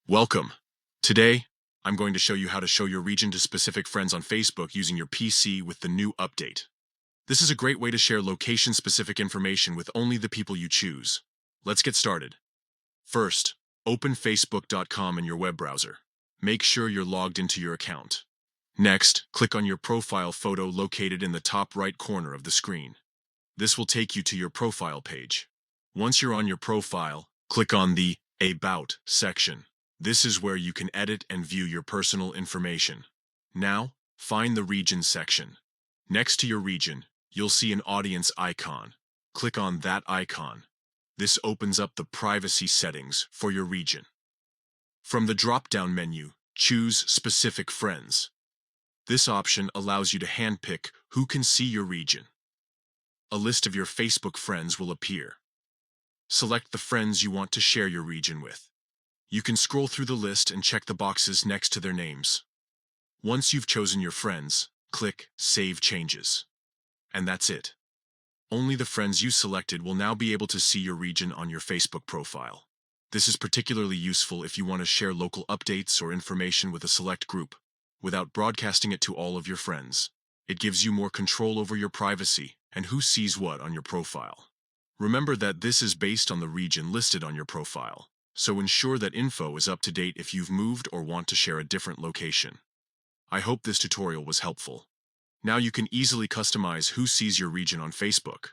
Welcome. Today, I'm going to show you how to show your region to specific friends on Facebook using your PC with the new update. This is a great way to share location-specific information with only the people you choose. Let's get started. First, open facebook.com in your web browser. Make sure you're logged into your account. Next, click on your profile photo located in the top right corner of the screen. This will take you to your profile page. Once you're on your profile, click on the About section. This is where you can edit and view your personal information. Now, find the Region section. Next to your region, you'll see an audience icon. Click on that icon. This opens up the privacy settings for your region. From the drop-down menu, choose Specific Friends. This option allows you to handpick who can see your region. A list of your Facebook friends will appear. Select the friends you want to share your region with. You can scroll through the list and check the boxes next to their names. Once you've chosen your friends, click Save Changes. And that's it. Only the friends you selected will now be able to see your region on your Facebook profile. This is particularly useful if you want to share local updates or information with a select group, without broadcasting it to all of your friends. It gives you more control over your privacy and who sees what on your profile. Remember that this is based on the region listed on your profile, so ensure that info is up to date if you've moved or want to share a different location. I hope this tutorial was helpful. Now you can easily customize who sees your region on Facebook.